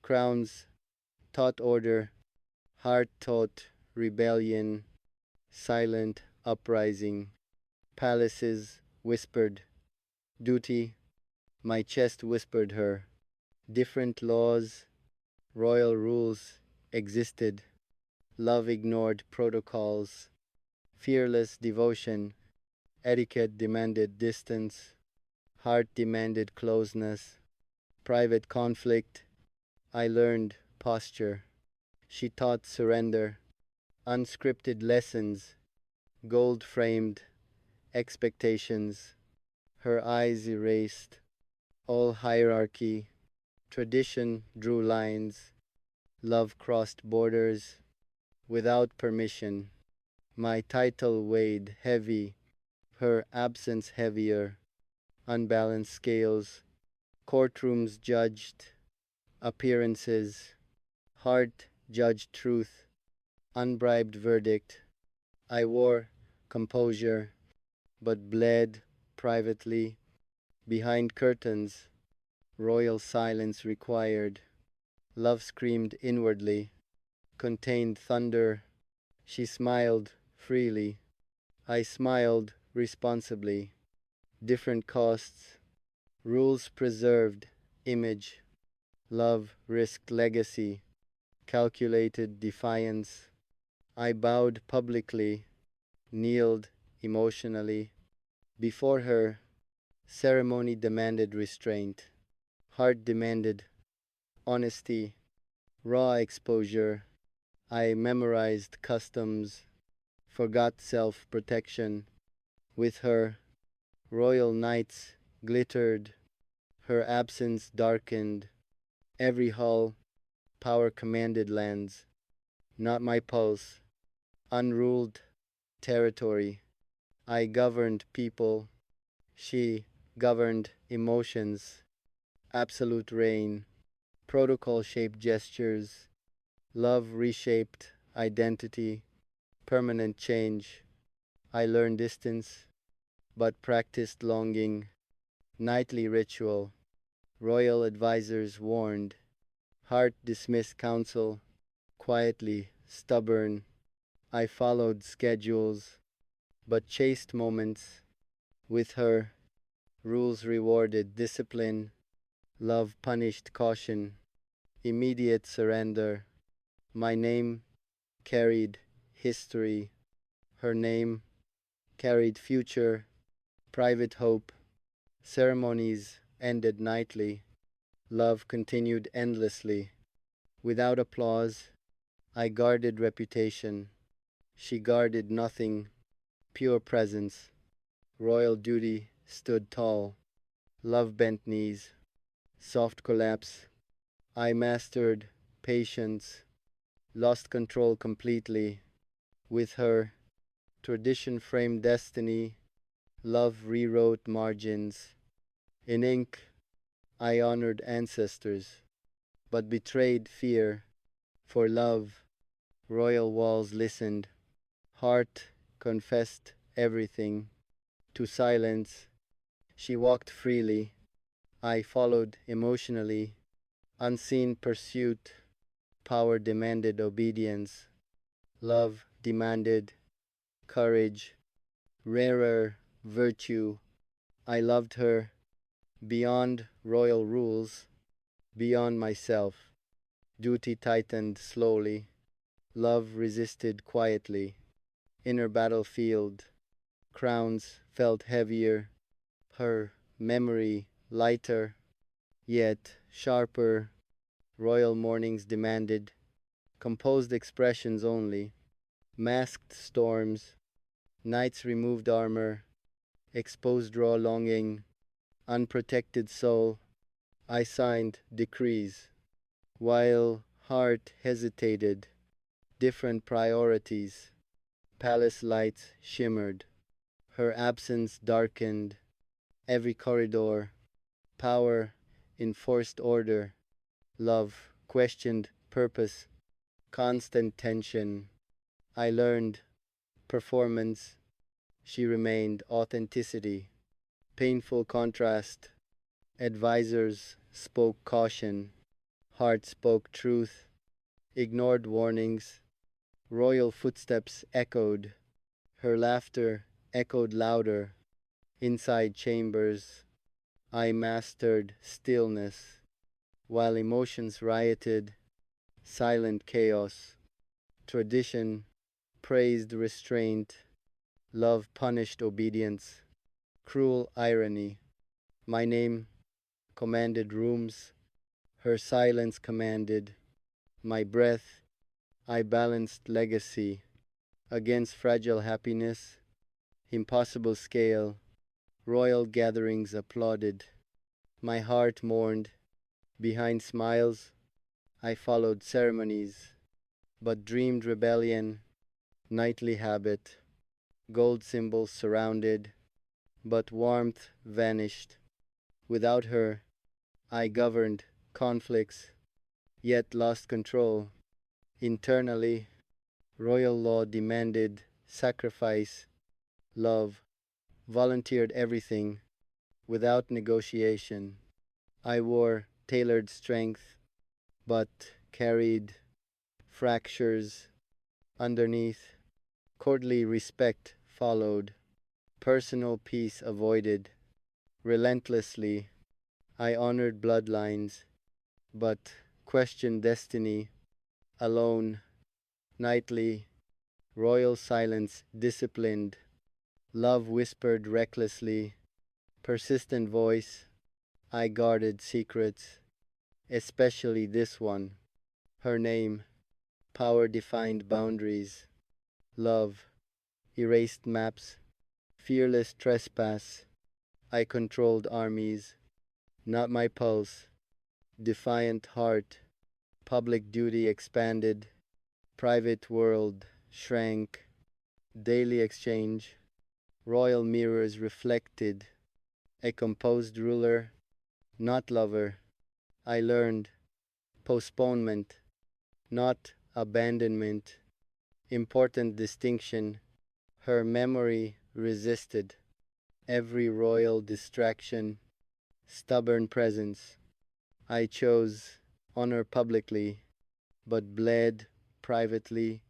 Crowns taught order, heart taught rebellion, silent uprising. Palaces whispered duty, my chest whispered her. Different laws, royal rules existed. Love ignored protocols. Fearless devotion, etiquette demanded distance. Heart demanded closeness. Private conflict, I learned posture. She taught surrender. Unscripted lessons, gold framed expectations. Her eyes erased all hierarchy. Tradition drew lines. Love crossed borders without permission. My title weighed heavy, her absence heavier. Unbalanced scales, courtrooms judged appearances, heart judged truth, unbribed verdict. I wore composure, but bled privately, behind curtains, royal silence required. Love screamed inwardly, contained thunder. She smiled freely. I smiled responsibly. Different costs, rules preserved, image. Love risked legacy, calculated defiance. I bowed publicly, kneeled emotionally. Before her, ceremony demanded restraint. Heart demanded honesty, raw exposure. I memorized customs, forgot self protection. With her, royal nights glittered, her absence darkened. Every hall, power commanded lands, not my pulse, unruled territory. I governed people, she governed emotions, absolute reign, protocol shaped gestures, love reshaped identity, permanent change. I learned distance, but practiced longing, nightly ritual. Royal advisors warned, heart dismissed counsel, quietly stubborn. I followed schedules, but chased moments. With her, rules rewarded discipline, love punished caution, immediate surrender. My name carried history, her name carried future, private hope. Ceremonies ended nightly, love continued endlessly. Without applause, I guarded reputation. She guarded nothing, pure presence. Royal duty stood tall. Love bent knees, soft collapse. I mastered patience, lost control completely. With her, tradition framed destiny. Love rewrote margins. In ink, I honored ancestors, but betrayed fear. For love, royal walls listened. Heart confessed everything. To silence, she walked freely. I followed emotionally. Unseen pursuit, power demanded obedience. Love demanded courage, rarer virtue. I loved her beyond royal rules, beyond myself. Duty tightened slowly. Love resisted quietly. Inner battlefield. Crowns felt heavier. Her memory lighter, yet sharper. Royal mornings demanded composed expressions only. Masked storms. Nights removed armor. Exposed raw longing. Unprotected soul. I signed decrees. While heart hesitated. Different priorities. Palace lights shimmered. Her absence darkened every corridor. Power enforced order. Love questioned purpose. Constant tension. I learned performance. She remained authenticity. Painful contrast. Advisors spoke caution. Heart spoke truth, ignored warnings. Royal footsteps echoed. Her laughter echoed louder. Inside chambers, I mastered stillness, while emotions rioted, silent chaos. Tradition praised restraint, love punished obedience. Cruel irony. My name commanded rooms, her silence commanded. My breath, I balanced legacy against fragile happiness, impossible scale. Royal gatherings applauded. My heart mourned. Behind smiles, I followed ceremonies, but dreamed rebellion, knightly habit. Gold symbols surrounded, but warmth vanished. Without her, I governed conflicts, yet lost control. Internally, royal law demanded sacrifice, love, volunteered everything without negotiation. I wore tailored strength, but carried fractures underneath. Courtly respect followed, personal peace avoided. Relentlessly, I honored bloodlines, but questioned destiny. Alone, nightly, royal silence disciplined. Love whispered recklessly, persistent voice. I guarded secrets, especially this one. Her name, power defined boundaries. Love erased maps, fearless trespass. I controlled armies, not my pulse. Defiant heart, public duty expanded, private world shrank, daily exchange, royal mirrors reflected, a composed ruler, not lover. I learned postponement, not abandonment, important distinction. Her memory resisted every royal distraction, stubborn presence. I chose honor publicly, but bled privately.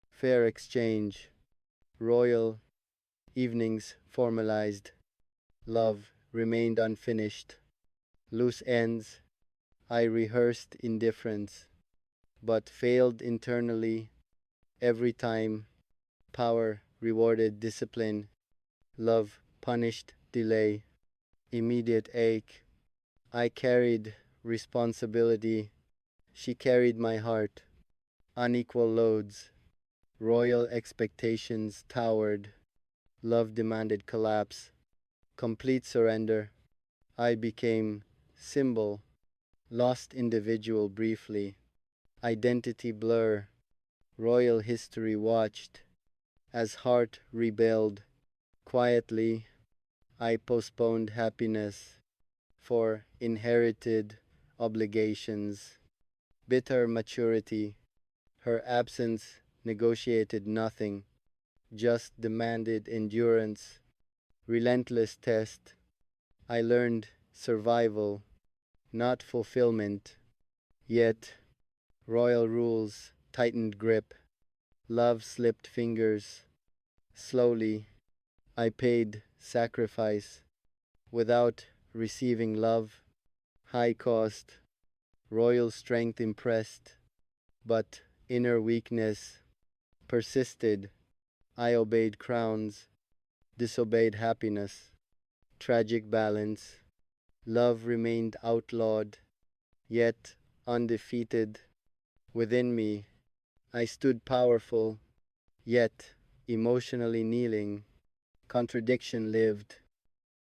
Fair exchange, royal evenings formalized. Love remained unfinished. Loose ends, I rehearsed indifference, but failed internally every time. Power rewarded discipline, love punished delay, immediate ache. I carried responsibility, she carried my heart. Unequal loads, royal expectations towered, love demanded collapse, complete surrender. I became symbol, lost individual briefly, identity blur, royal history watched. As heart rebelled, quietly, I postponed happiness for inherited obligations. Bitter maturity, her absence negotiated nothing, just demanded endurance. Relentless test, I learned survival, not fulfillment. Yet, royal rules tightened grip, love slipped fingers. Slowly, I paid sacrifice without receiving love. High cost, royal strength impressed, but inner weakness persisted. I obeyed crowns, disobeyed happiness. Tragic balance. Love remained outlawed, yet undefeated. Within me, I stood powerful, yet emotionally kneeling. Contradiction lived.